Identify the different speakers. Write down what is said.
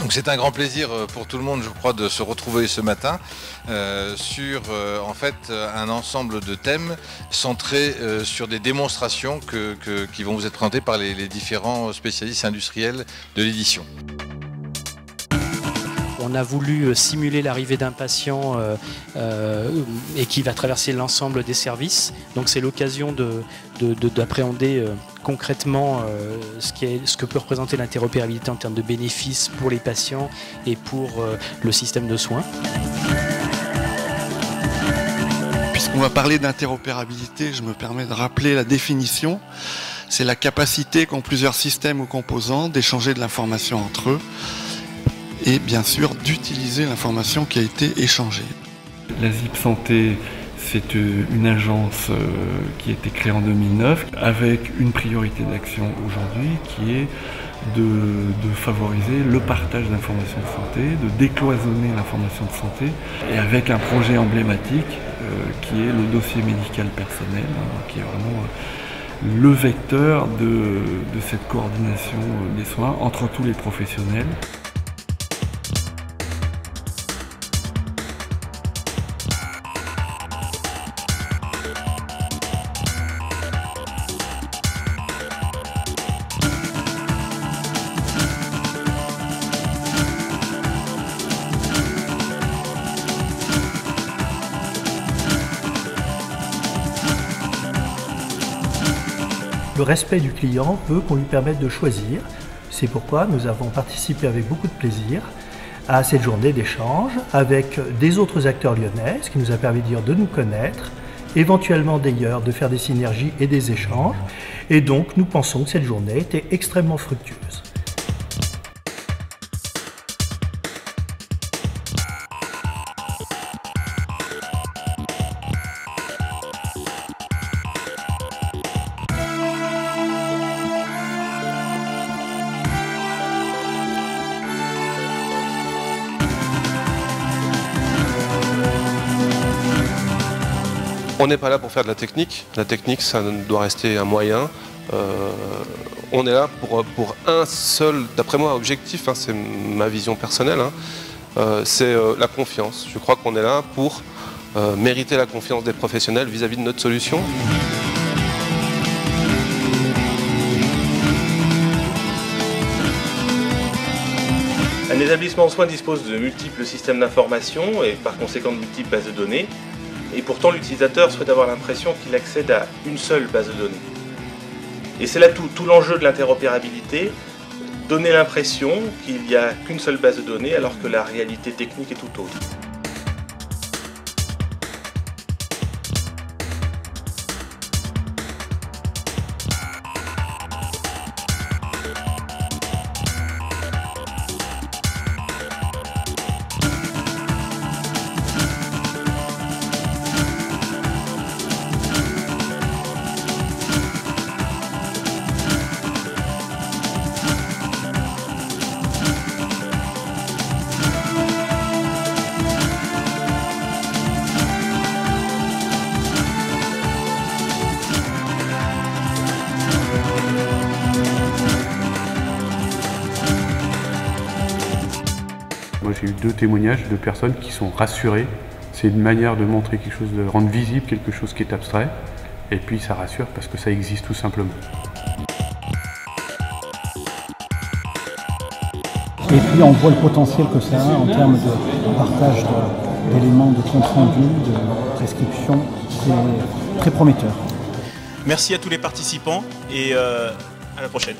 Speaker 1: Donc c'est un grand plaisir pour tout le monde, je crois, de se retrouver ce matin sur en fait un ensemble de thèmes centrés sur des démonstrations qui vont vous être présentées par les différents spécialistes industriels de l'édition.
Speaker 2: On a voulu simuler l'arrivée d'un patient et qui va traverser l'ensemble des services. Donc c'est l'occasion d'appréhender concrètement ce que peut représenter l'interopérabilité en termes de bénéfices pour les patients et pour le système de soins.
Speaker 3: Puisqu'on va parler d'interopérabilité, je me permets de rappeler la définition. C'est la capacité qu'ont plusieurs systèmes ou composants d'échanger de l'information entre eux et bien sûr d'utiliser l'information qui a été échangée.
Speaker 4: La ZIP Santé, c'est une agence qui a été créée en 2009 avec une priorité d'action aujourd'hui qui est de favoriser le partage d'informations de santé, de décloisonner l'information de santé et avec un projet emblématique qui est le dossier médical personnel, qui est vraiment le vecteur de cette coordination des soins entre tous les professionnels.
Speaker 5: Le respect du client veut qu'on lui permette de choisir. C'est pourquoi nous avons participé avec beaucoup de plaisir à cette journée d'échange avec des autres acteurs lyonnais, ce qui nous a permis de nous connaître, éventuellement d'ailleurs de faire des synergies et des échanges. Et donc nous pensons que cette journée était extrêmement fructueuse.
Speaker 6: On n'est pas là pour faire de la technique. La technique, ça doit rester un moyen. On est là pour un seul, d'après moi, objectif, c'est ma vision personnelle, c'est la confiance. Je crois qu'on est là pour mériter la confiance des professionnels vis-à-vis de notre solution.
Speaker 7: Un établissement de soins dispose de multiples systèmes d'information et par conséquent de multiples bases de données. Et pourtant, l'utilisateur souhaite avoir l'impression qu'il accède à une seule base de données. Et c'est là tout l'enjeu de l'interopérabilité, donner l'impression qu'il n'y a qu'une seule base de données alors que la réalité technique est tout autre.
Speaker 4: Moi j'ai eu 2 témoignages de personnes qui sont rassurées. C'est une manière de montrer quelque chose, de rendre visible quelque chose qui est abstrait. Et puis ça rassure parce que ça existe tout simplement.
Speaker 8: Et puis on voit le potentiel que ça a en termes de partage d'éléments de compte rendu, de prescription. C'est très prometteur.
Speaker 9: Merci à tous les participants et à la prochaine.